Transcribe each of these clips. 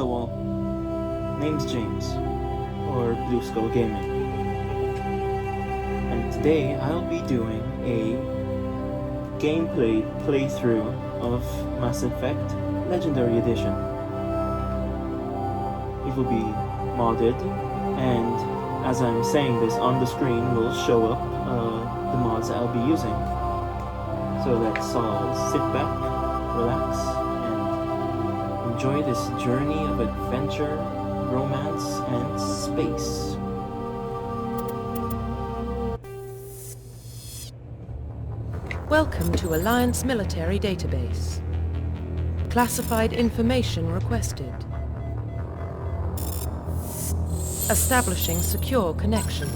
Hello all, name's James, or Blue Skull Gaming, and today I'll be doing a gameplay playthrough of Mass Effect Legendary Edition. It will be modded, and as I'm saying this, on the screen will show up the mods I'll be using. So let's all sit back, relax, and enjoy this journey of adventure, romance, and space. Welcome to Alliance Military Database. Classified information requested. Establishing secure connection.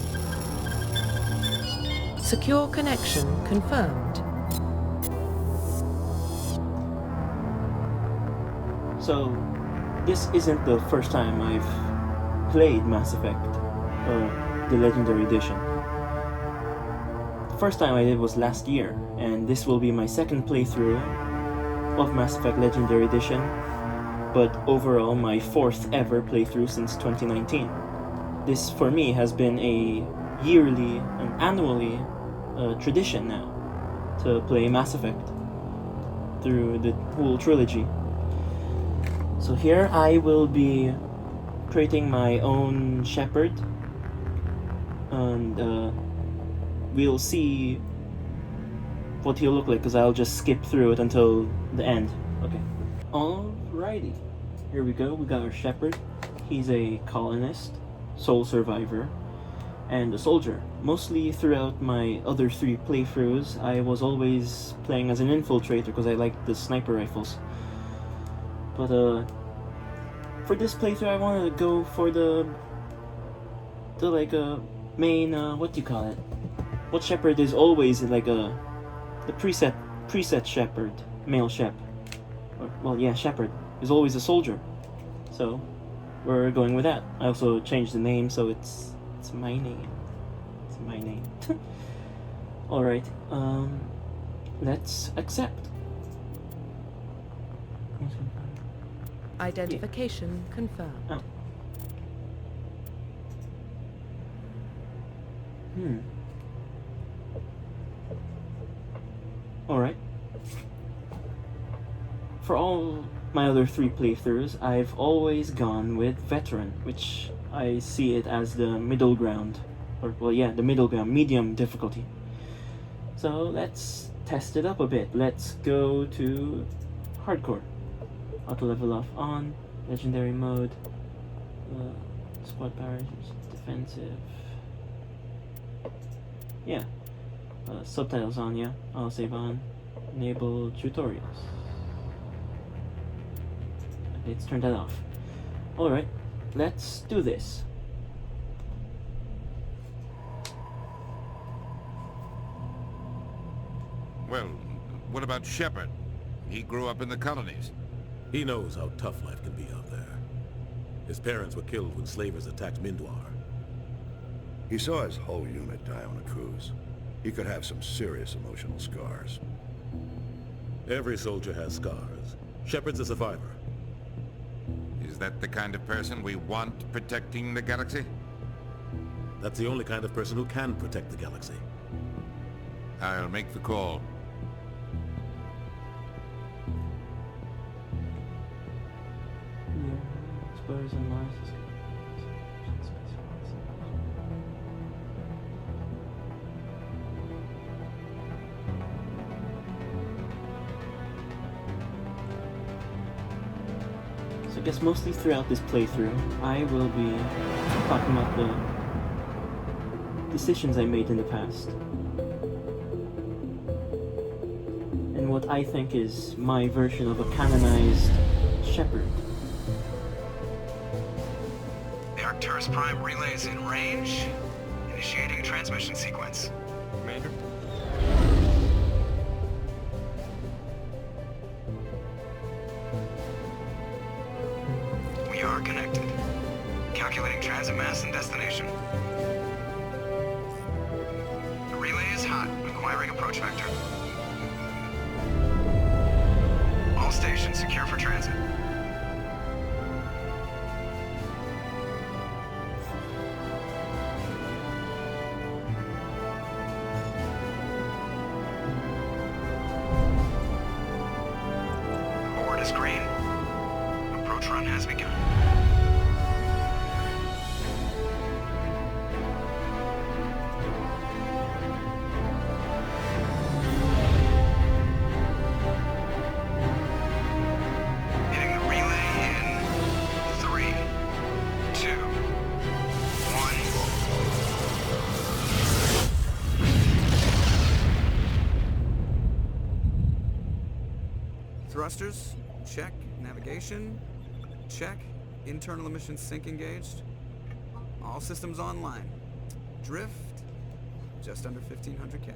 Secure connection confirmed. So, this isn't the first time I've played Mass Effect, the Legendary Edition. The first time I did was last year, and this will be my second playthrough of Mass Effect Legendary Edition, but overall my fourth ever playthrough since 2019. This, for me, has been a yearly and annually tradition now to play Mass Effect through the whole trilogy. So here I will be creating my own Shepard, and we'll see what he'll look like, because I'll just skip through it until the end. Okay. Alrighty. Here we go. We got our Shepard. He's a colonist, sole survivor, and a soldier. Mostly throughout my other three playthroughs, I was always playing as an infiltrator because I liked the sniper rifles. But for this playthrough, I wanted to go for the main what do you call it? What Shepard is always like the preset Shepard, male Shep. Shepard is always a soldier. So we're going with that. I also changed the name, so it's my name. It's my name. All right. Let's accept. Identification confirmed. Oh. Alright. For all my other three playthroughs, I've always gone with Veteran, which I see it as the middle ground. The middle ground, medium difficulty. So let's test it up a bit. Let's go to Hardcore. Auto level off on, legendary mode, squad powers, defensive. Yeah. Subtitles on, yeah. I'll save on. Enable tutorials. Let's turn that off. Alright, let's do this. Well, what about Shepard? He grew up in the colonies. He knows how tough life can be out there. His parents were killed when slavers attacked Mindwar. He saw his whole unit die on a cruise. He could have some serious emotional scars. Every soldier has scars. Shepard's a survivor. Is that the kind of person we want protecting the galaxy? That's the only kind of person who can protect the galaxy. I'll make the call. Explorers and Mars. So I guess mostly throughout this playthrough, I will be talking about the decisions I made in the past. And what I think is my version of a canonized Shepard. Arcturus Prime relays in range. Initiating a transmission sequence. Commander? We are connected. Calculating transit mass and destination. The relay is hot, acquiring approach vector. All stations secure for transit. is green. Approach run has begun. Hitting the relay in 3, 2, 1. Thrusters, check. Navigation, check. Internal emissions sync engaged. All systems online. Drift, just under 1500K.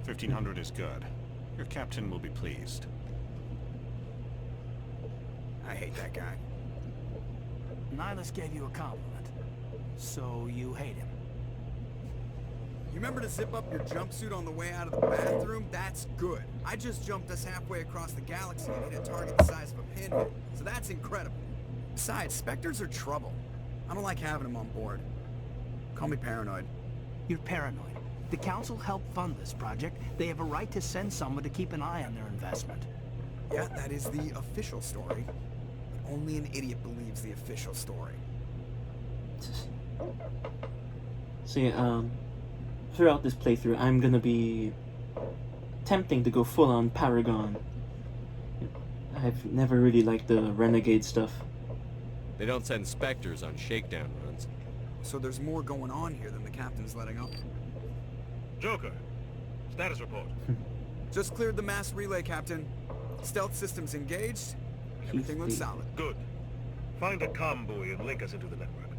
1500 is good. Your captain will be pleased. I hate that guy. Nihilus gave you a compliment, so you hate him. You remember to zip up your jumpsuit on the way out of the bathroom? That's good. I just jumped us halfway across the galaxy and hit a target the size of a pinhead, so that's incredible. Besides, Spectres are trouble. I don't like having them on board. Call me paranoid. You're paranoid. The Council helped fund this project. They have a right to send someone to keep an eye on their investment. Yeah, that is the official story. But only an idiot believes the official story. See, throughout this playthrough, I'm gonna be tempting to go full on Paragon. I've never really liked the Renegade stuff. They don't send Spectres on shakedown runs. So there's more going on here than the captain's letting up. Joker, status report. Just cleared the mass relay, Captain. Stealth systems engaged. Everything looks solid. Good. Find a comm buoy and link us into the network.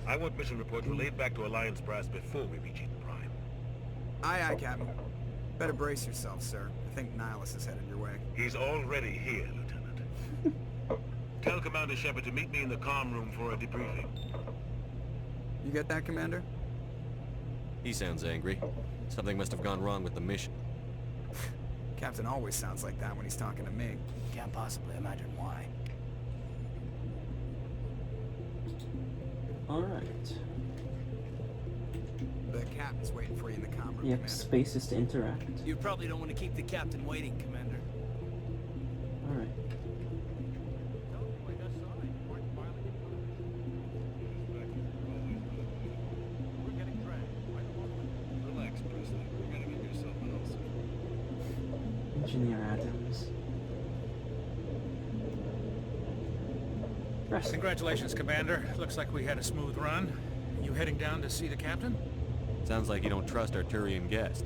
I want mission reports relayed back to Alliance brass before we reach Eden Prime. Aye, aye, Captain. Better brace yourself, sir. I think Nihilus is headed your way. He's already here, Lieutenant. Tell Commander Shepard to meet me in the comm room for a debriefing. You get that, Commander? He sounds angry. Something must have gone wrong with the mission. Captain always sounds like that when he's talking to me. Can't possibly imagine why. Alright. The captain's waiting for you in the comm room, Yep, Commander. spaces to interact. You probably don't want to keep the captain waiting, Commander. Alright. Relax, Presley. You're gonna give yourself an ulcer. Engineer Adams. Rest. Congratulations, Commander. Looks like we had a smooth run. You heading down to see the captain? Sounds like you don't trust our Turian guest.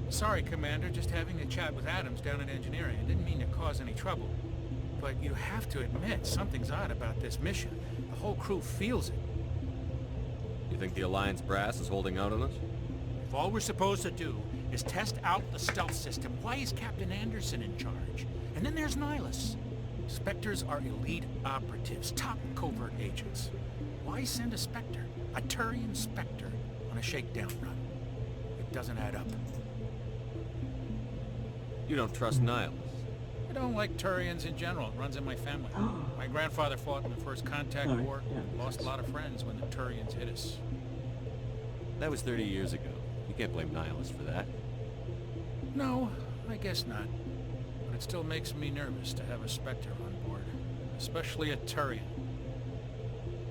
Sorry, Commander. Just having a chat with Adams down in engineering. I didn't mean to cause any trouble. But you have to admit, something's odd about this mission. The whole crew feels it. You think the Alliance brass is holding out on us? If all we're supposed to do is test out the stealth system, why is Captain Anderson in charge? And then there's Nihilus. Spectres are elite operatives, top covert agents. Why send a Spectre, a Turian Spectre, on a shakedown run? It doesn't add up. You don't trust Nihilus. I don't like Turians in general. It runs in my family. My grandfather fought in the First Contact Alright, War. yeah, Lost a lot of friends when the Turians hit us. That was 30 years ago. You can't blame Nihilus for that. No, I guess not. But it still makes me nervous to have a Spectre on board. Especially a Turian.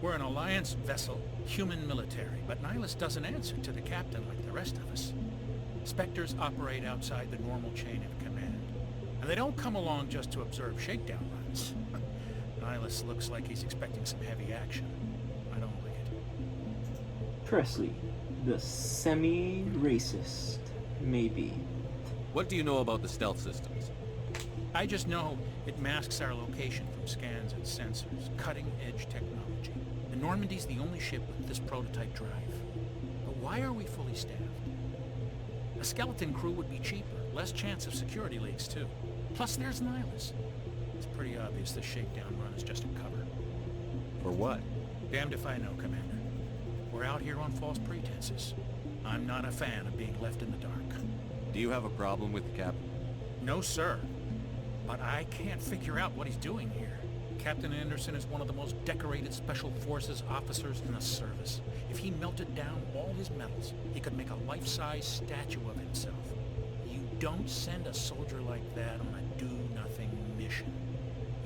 We're an Alliance vessel, human military, but Nihilus doesn't answer to the captain like the rest of us. Spectres operate outside the normal chain of command. And they don't come along just to observe shakedown runs. Nihilus looks like he's expecting some heavy action. I don't like it. Presley, the semi-racist, maybe. What do you know about the stealth systems? I just know it masks our location from scans and sensors. Cutting-edge technology. The Normandy's the only ship with this prototype drive. But why are we fully staffed? A skeleton crew would be cheaper. Less chance of security leaks, too. Plus, there's Nihilus. It's pretty obvious this shakedown run is just a cover. For what? Damned if I know, Commander. We're out here on false pretenses. I'm not a fan of being left in the dark. Do you have a problem with the captain? No, sir. But I can't figure out what he's doing here. Captain Anderson is one of the most decorated Special Forces officers in the service. If he melted down all his medals, he could make a life-size statue of himself. You don't send a soldier like that on a do-nothing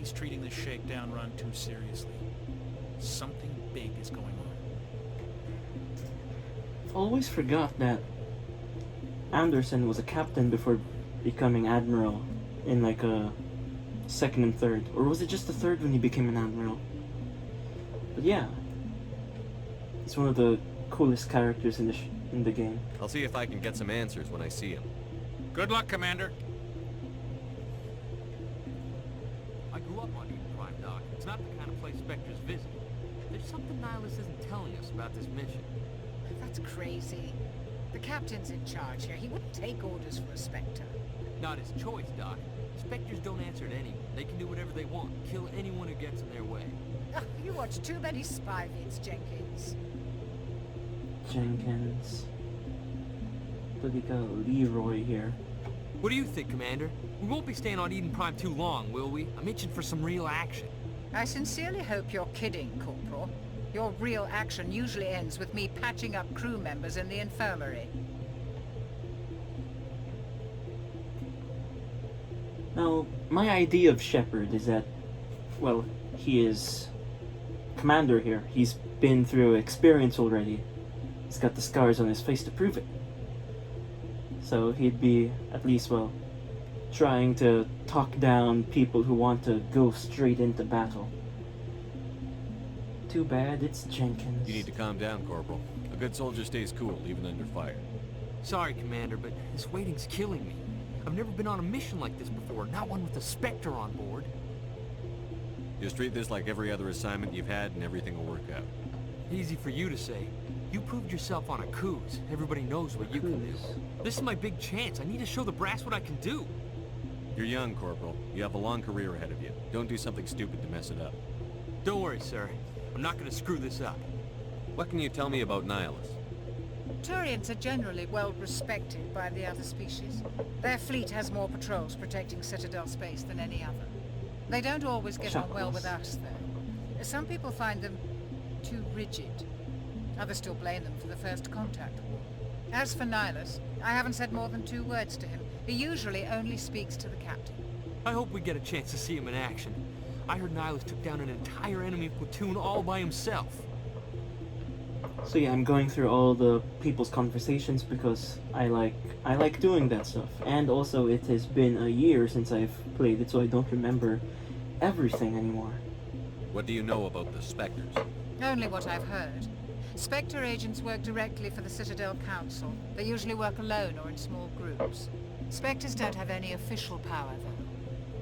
he's treating this shakedown run too seriously. Something big is going on. Always forgot that Anderson was a captain before becoming admiral in like a second and third, or was it just the third when he became an admiral? But yeah, he's one of the coolest characters in the game. I'll see if I can get some answers when I see him. Good luck, Commander. I grew up on Eden Prime, Doc. It's not the kind of place Spectres visit. There's something Nihilus isn't telling us about this mission. That's crazy. The captain's in charge here. He wouldn't take orders for a Spectre. Not his choice, Doc. Spectres don't answer to anyone. They can do whatever they want. Kill anyone who gets in their way. You watch too many spy vids, Jenkins. Jenkins. But we got Leroy here. What do you think, Commander? We won't be staying on Eden Prime too long, will we? I'm itching for some real action. I sincerely hope you're kidding, Corporal. Your real action usually ends with me patching up crew members in the infirmary. Now, my idea of Shepard is that, well, he is commander here. He's been through experience already. He's got the scars on his face to prove it. So he'd be, at least, well, trying to talk down people who want to go straight into battle. Too bad it's Jenkins. You need to calm down, Corporal. A good soldier stays cool, even under fire. Sorry, Commander, but this waiting's killing me. I've never been on a mission like this before, not one with a Spectre on board. Just treat this like every other assignment you've had and everything will work out. Easy for you to say. You proved yourself on a cruise. Everybody knows what you can do. This is my big chance. I need to show the brass what I can do. You're young, Corporal. You have a long career ahead of you. Don't do something stupid to mess it up. Don't worry, sir. I'm not going to screw this up. What can you tell me about Nihilus? Turians are generally well respected by the other species. Their fleet has more patrols protecting Citadel space than any other. They don't always get on well with us, though. Some people find them too rigid. Others still blame them for the first contact war. As for Nihilus, I haven't said more than 2 words to him. He usually only speaks to the captain. I hope we get a chance to see him in action. I heard Nihilus took down an entire enemy platoon all by himself. So yeah, I'm going through all the people's conversations because I like doing that stuff. And also it has been a year since I've played it, so I don't remember everything anymore. What do you know about the Spectres? Only what I've heard. Spectre agents work directly for the Citadel Council. They usually work alone or in small groups. Spectres don't have any official power, though.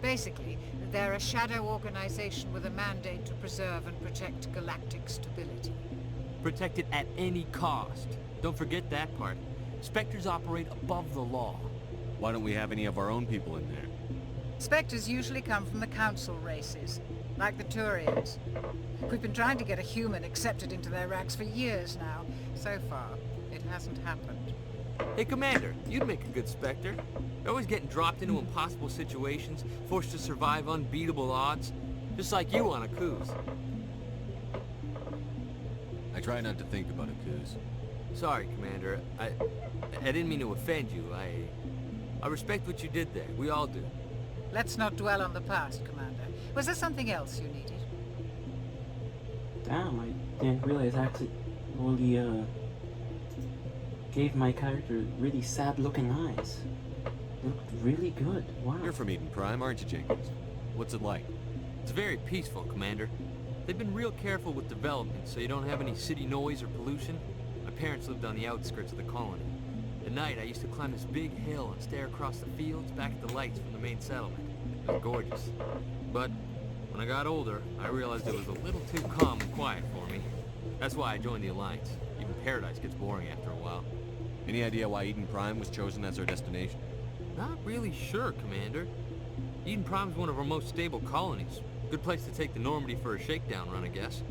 Basically, they're a shadow organization with a mandate to preserve and protect galactic stability. Protect it at any cost. Don't forget that part. Spectres operate above the law. Why don't we have any of our own people in there? Spectres usually come from the Council races, like the Turians. We've been trying to get a human accepted into their ranks for years now. So far, it hasn't happened. Hey, Commander, you'd make a good Spectre. You're always getting dropped into impossible situations, forced to survive unbeatable odds. Just like you on a cruise. I try not to think about a cruise. Sorry, Commander. I didn't mean to offend you. I respect what you did there. We all do. Let's not dwell on the past, Commander. Was there something else you needed? Damn, I didn't realize actually Wooly gave my character really sad-looking eyes. They looked really good. Wow. You're from Eden Prime, aren't you, Jenkins? What's it like? It's very peaceful, Commander. They've been real careful with development, so you don't have any city noise or pollution. My parents lived on the outskirts of the colony. At night, I used to climb this big hill and stare across the fields back at the lights from the main settlement. It was gorgeous. But when I got older, I realized it was a little too calm and quiet for me. That's why I joined the Alliance. Even Paradise gets boring after a while. Any idea why Eden Prime was chosen as our destination? Not really sure, Commander. Eden Prime's one of our most stable colonies. Good place to take the Normandy for a shakedown run, I guess.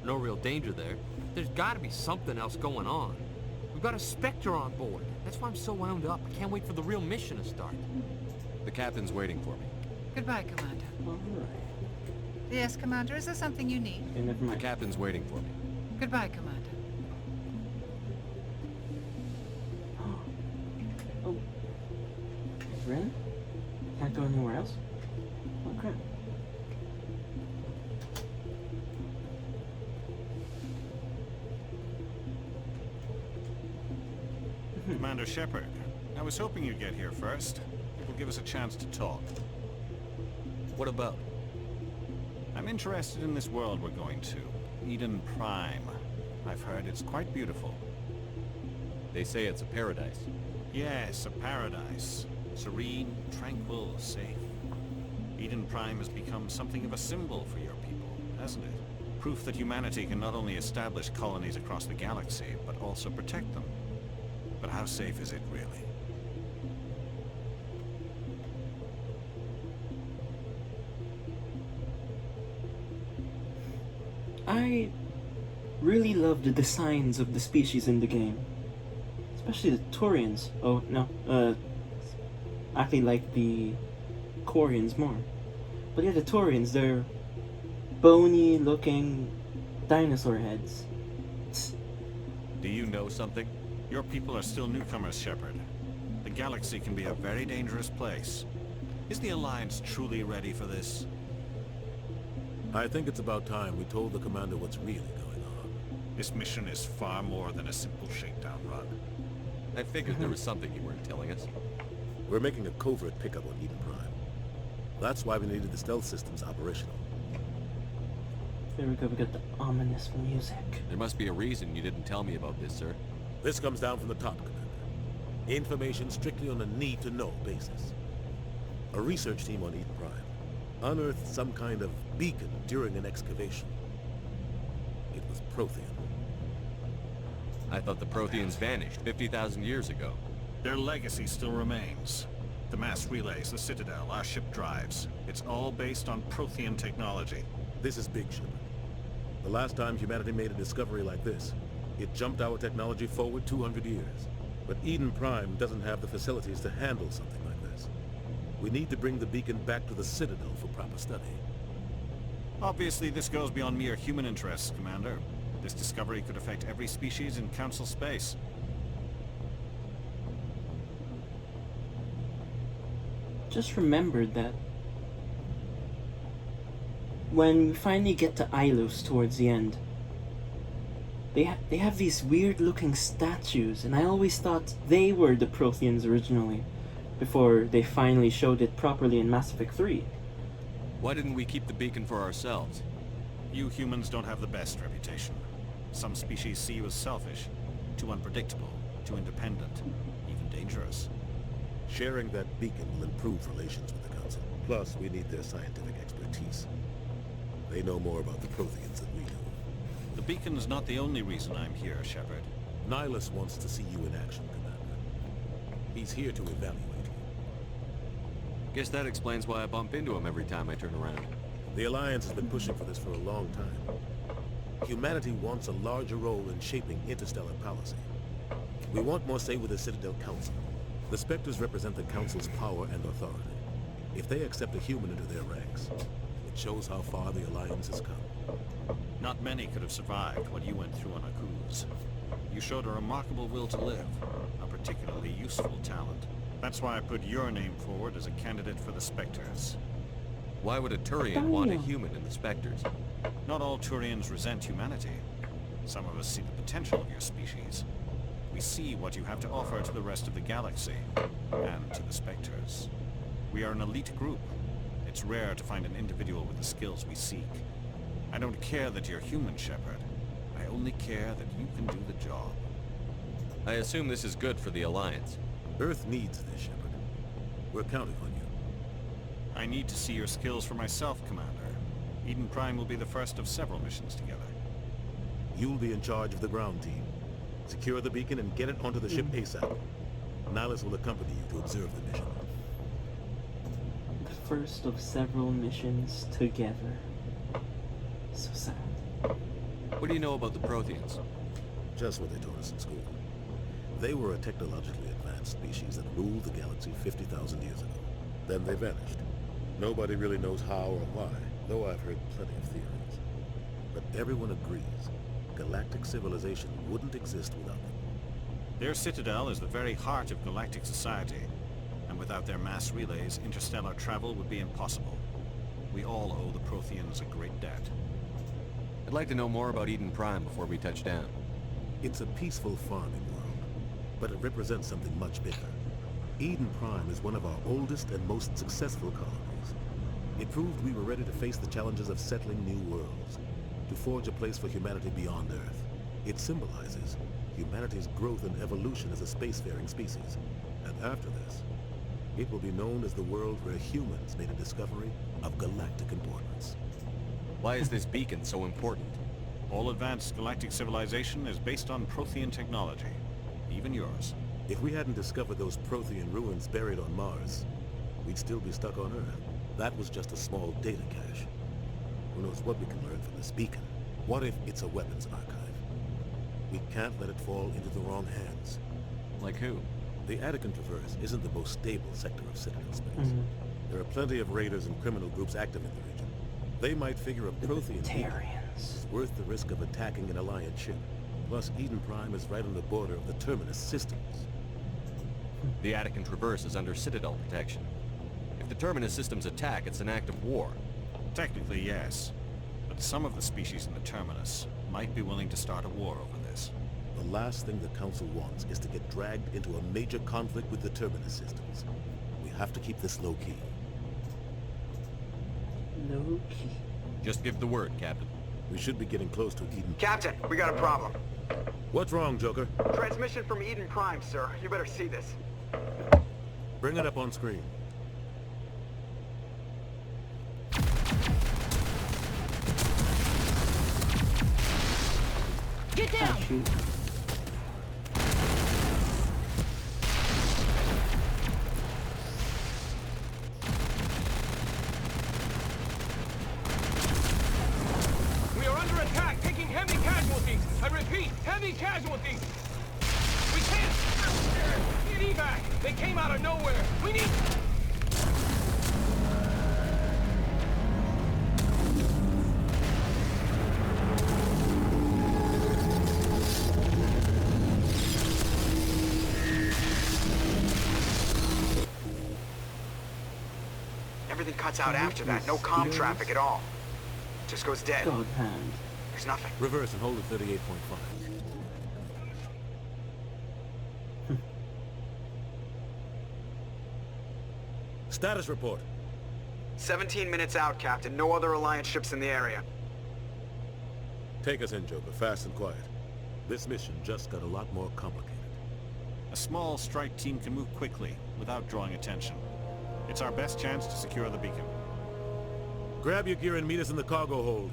No real danger there. There's gotta be something else going on. We've got a Spectre on board. That's why I'm so wound up. I can't wait for the real mission to start. The captain's waiting for me. Goodbye, Commander. Alright. Yes, Commander, is there something you need? Okay, never The mind. captain's waiting for me. Goodbye, Commander. Oh. Ren? Can't go anywhere else? Oh crap. Commander Shepard. I was hoping you'd get here first. It will give us a chance to talk. What about? I'm interested in this world we're going to. Eden Prime. I've heard it's quite beautiful. They say it's a paradise. Yes, a paradise. Serene, tranquil, safe. Eden Prime has become something of a symbol for your people, hasn't it? Proof that humanity can not only establish colonies across the galaxy, but also protect them. But how safe is it, really? I really love the designs of the species in the game. Especially the Turians. Oh, no. Actually like the Quarians more. But yeah, the Turians, they're bony looking dinosaur heads. Do you know something? Your people are still newcomers, Shepard. The galaxy can be a very dangerous place. Is the Alliance truly ready for this? I think it's about time we told the Commander what's really going on. This mission is far more than a simple shakedown run. I figured there was something you weren't telling us. We're making a covert pickup on Eden Prime. That's why we needed the stealth systems operational. There we go, we got the ominous music. There must be a reason you didn't tell me about this, sir. This comes down from the top, Commander. Information strictly on a need-to-know basis. A research team on Eden Prime unearthed some kind of beacon during an excavation. It was Prothean. I thought the Protheans vanished 50,000 years ago. Their legacy still remains. The mass relays, the Citadel, our ship drives. It's all based on Prothean technology. This is big, Shepard. The last time humanity made a discovery like this, it jumped our technology forward 200 years. But Eden Prime doesn't have the facilities to handle something like this. We need to bring the beacon back to the Citadel for proper study. Obviously, this goes beyond mere human interests, Commander. This discovery could affect every species in Council space. Just remembered that when we finally get to Ilus towards the end, they have these weird looking statues, and I always thought they were the Protheans originally, before they finally showed it properly in Mass Effect 3. Why didn't we keep the beacon for ourselves? You humans don't have the best reputation. Some species see you as selfish, too unpredictable, too independent, even dangerous. Sharing that beacon will improve relations with the Council. Plus, we need their scientific expertise. They know more about the Protheans than we do. The beacon's not the only reason I'm here, Shepard. Nihilus wants to see you in action, Commander. He's here to evaluate you. Guess that explains why I bump into him every time I turn around. The Alliance has been pushing for this for a long time. Humanity wants a larger role in shaping interstellar policy. We want more say with the Citadel Council. The Spectres represent the Council's power and authority. If they accept a human into their ranks, it shows how far the Alliance has come. Not many could have survived what you went through on Akuz. You showed a remarkable will to live, a particularly useful talent. That's why I put your name forward as a candidate for the Spectres. Why would a Turian want a human in the Spectres? Not all Turians resent humanity. Some of us see the potential of your species. We see what you have to offer to the rest of the galaxy, and to the Spectres. We are an elite group. It's rare to find an individual with the skills we seek. I don't care that you're human, Shepard. I only care that you can do the job. I assume this is good for the Alliance. Earth needs this, Shepard. We're counting on you. I need to see your skills for myself, Commander. Eden Prime will be the first of several missions together. You'll be in charge of the ground team. Secure the beacon and get it onto the ship ASAP. Nihilus will accompany you to observe the mission. The first of several missions together. So sad. What do you know about the Protheans? Just what they taught us in school. They were a technologically advanced species that ruled the galaxy 50,000 years ago. Then they vanished. Nobody really knows how or why, though I've heard plenty of theories. But everyone agrees, galactic civilization wouldn't exist without them. Their citadel is the very heart of galactic society, and without their mass relays, interstellar travel would be impossible. We all owe the Protheans a great debt. I'd like to know more about Eden Prime before we touch down. It's a peaceful farming world. but it represents something much bigger. Eden Prime is one of our oldest and most successful colonies. It proved we were ready to face the challenges of settling new worlds, to forge a place for humanity beyond Earth. It symbolizes humanity's growth and evolution as a spacefaring species. And after this, it will be known as the world where humans made a discovery of galactic importance. Why is this beacon so important? All advanced galactic civilization is based on Prothean technology, even yours. If we hadn't discovered those Prothean ruins buried on Mars, we'd still be stuck on Earth. That was just a small data cache. Who knows what we can learn from this beacon? What if it's a weapons archive? We can't let it fall into the wrong hands. Like who? The Attican Traverse isn't the most stable sector of Citadel space. There are plenty of raiders and criminal groups active in the region. They might figure a Prothean beacon is worth the risk of attacking an Alliance ship. Plus, Eden Prime is right on the border of the Terminus systems. The Attican Traverse is under Citadel protection. If the Terminus systems attack, it's an act of war. Technically, yes. But some of the species in the Terminus might be willing to start a war over this. The last thing the Council wants is to get dragged into a major conflict with the Terminus systems. We have to keep this low-key. Low-key. Just give the word, Captain. We should be getting close to Eden. Captain, we got a problem. What's wrong, Joker? Transmission from Eden Prime, sir. You better see this. Bring it up on screen. Get down! Shoot. We are under attack, taking heavy casualties. I repeat, heavy casualties. We can't... Need evac. They came out of nowhere. We need... Everything cuts out after that. No comm traffic at all. Just goes dead. God hand. There's nothing. Reverse and hold at 38.5. Status report. 17 minutes out, Captain. No other Alliance ships in the area. Take us in, Joker, fast and quiet. This mission just got a lot more complicated. A small strike team can move quickly, without drawing attention. It's our best chance to secure the beacon. Grab your gear and meet us in the cargo hold.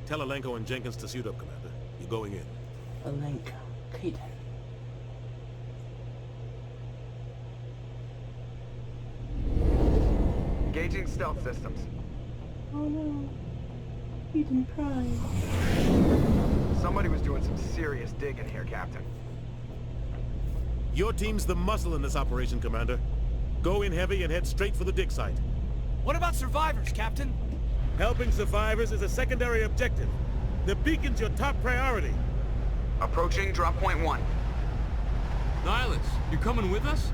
Tell Alenko and Jenkins to suit up, Commander. You're going in. Alenko. Okay then. Engaging stealth systems. Oh no. Eden Prime. Somebody was doing some serious digging here, Captain. Your team's the muscle in this operation, Commander. Go in heavy and head straight for the dig site. What about survivors, Captain? Helping survivors is a secondary objective. The beacon's your top priority. Approaching drop point 1. Nihilus, you coming with us?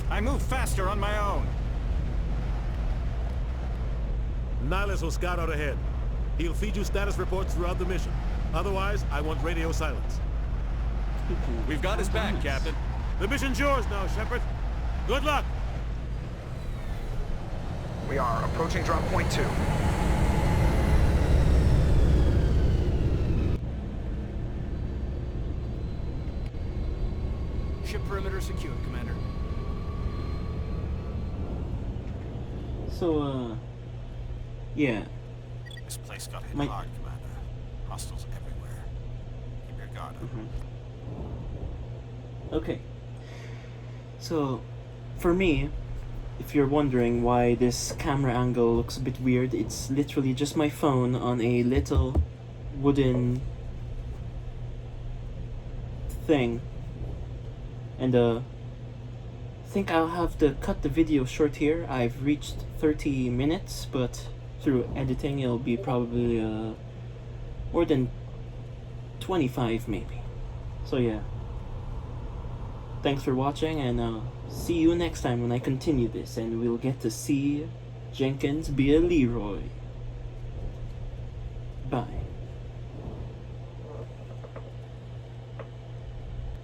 I move faster on my own. Nihilus will scout out ahead. He'll feed you status reports throughout the mission. Otherwise, I want radio silence. We've got his back, Captain. The mission's yours now, Shepard. Good luck! We are approaching drop point 2. Ship perimeter secured, Commander. So, yeah. This place got hit hard, Commander. Hostiles everywhere. Keep your guard up. Okay. So, for me, if you're wondering why this camera angle looks a bit weird, it's literally just my phone on a little wooden thing. And I think I'll have to cut the video short here. I've reached 30 minutes, but through editing it'll be probably more than 25 maybe. So yeah. Thanks for watching, and see you next time when I continue this, and we'll get to see Jenkins be a Leroy. Bye.